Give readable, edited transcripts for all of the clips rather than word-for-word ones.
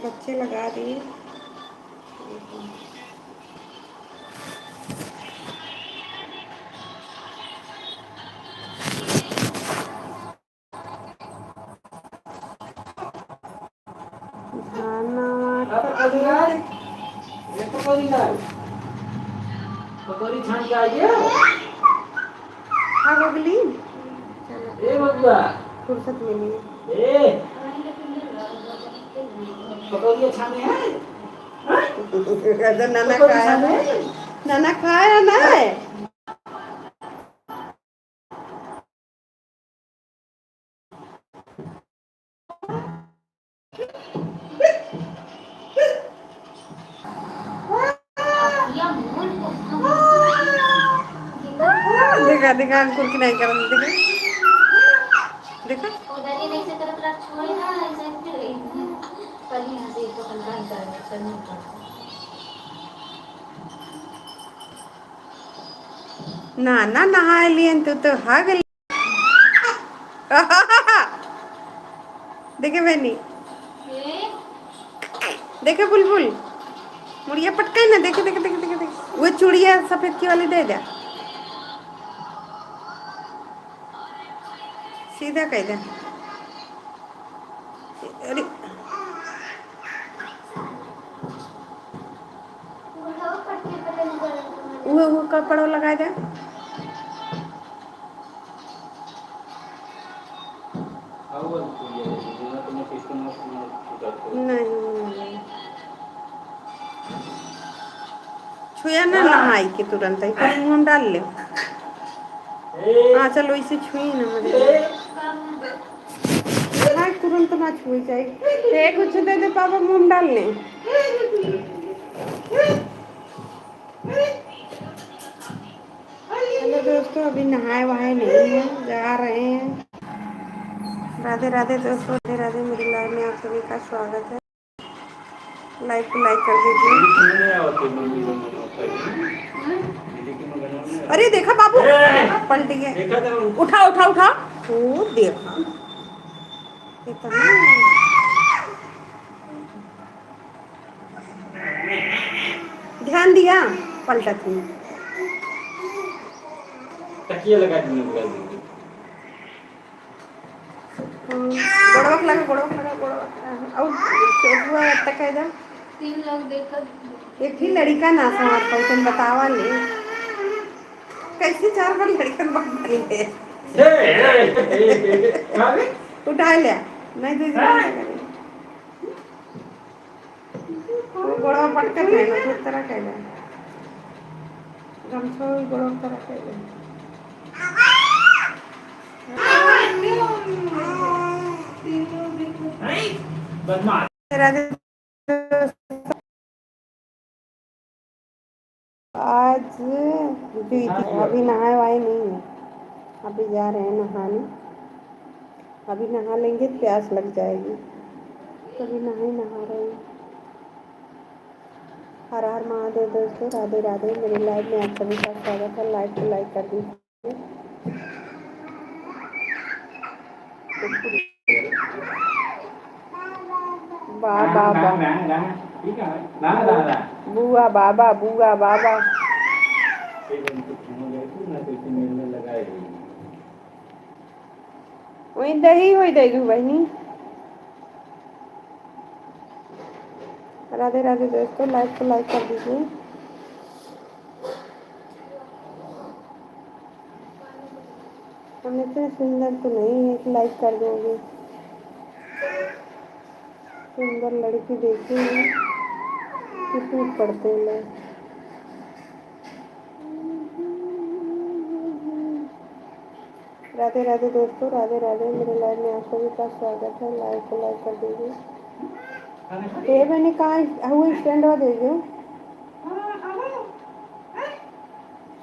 बच्चे लगा दिए। पकौड़ी छान के आइए। हाँ बबली, ए बबुआ, फुर्सत मिली ए पकौड़ी छाने हैं। तो नाना खाया, नाना खाया ना है। देखा देखा अंकुर की नहीं कर देखा ना ना नहा लिए तो हा गई। देखे बहनी, देखे बुलबुल मुड़िया पटका ना, देखे देखे देखे देखे देखे वो चूड़िया सफेद की वाली दे दे, सीधा कह दे। अरे वो कपड़ों लगा दे। नहीं छुया ना नहाई के तुरंत ही पर मुंह डाल ले। हाँ चलो इसे छुई ना मुझे, हाँ तुरंत ना छुई चाहिए। कुछ दे दे पापा मुंह डालने। हेलो दोस्तों, अभी नहाए वहाए नहीं है, जा रहे हैं। राधे राधे दोस्तों, राधे राधे। मेरी लाइव में आप सभी का स्वागत है। लाइक को लाइक कर दीजिए। अरे देखा बाबू पलट गया, उठा उठा उठा। ओ देखा इतना ध्यान दिया, पलटा थी। तकिया लगा दी। गोड़वक लगा, गोड़वक लगा, गोड़वक और चोटुआ तक है जा। 3 लोग देखा, एक ही लड़का ना समझ पाऊ, तुम बतावा ले कैसे 4 बार लड़कन बात करेंगे। उठा लिया नहीं तो वो गोड़वा पटके थे ना तो तरह कहले गमछो गोड़वा तरह कहले। बदमाश। आज अभी नहाए वाए नहीं है, अभी जा रहे हैं नहाने। अभी नहा लेंगे प्यास लग जाएगी, तभी नहा रहे हैं। हर हर महादेव दोस्तों, राधे राधे। मेरे लाइव में आप सभी का स्वागत है। लाइव को लाइक कर दीजिए। बाबा बुआ बाबा बुआ बाबा वही दही हुई देगी बहनी। राधे राधे दोस्तों, लाइक को लाइक कर दीजिए। हम इतने सुंदर तो नहीं है कि लाइक कर दोगे। सुंदर लड़की देखेंगे कि टूट पड़ते हैं लोग। राधे राधे दोस्तों, राधे राधे। मेरे लाइव में आप सभी का स्वागत है। लाइक को लाइक कर दीजिए। ये मैंने कहा वो स्टैंड दे दो।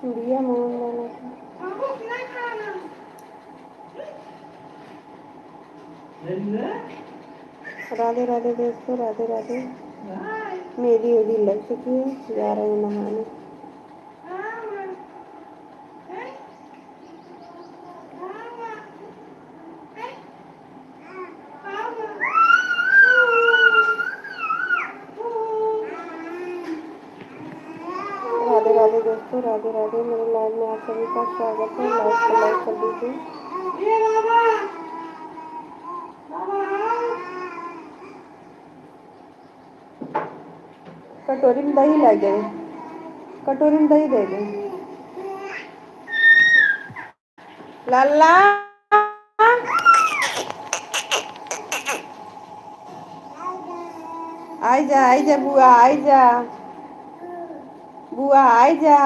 दिया मोहन वाला राधे राधे दोस्तों, राधे राधे। मेरी होली लग चुकी है, जा रहे हैं नहाने। राधे राधे दोस्तों, राधे राधे। मेरे लाइव में आप सभी का स्वागत है। लाइक कर दीजिए। कटोरी में दही ला गए, कटोरी में दही दे दे। लाला आई जा बुआ, आई जा बुआ, आई जा।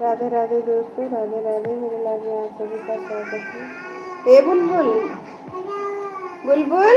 राधे राधे दोस्तों, राधे राधे। मेरे लाइव में आप सभी का स्वागत है। ए बुलबुल, बुलबुल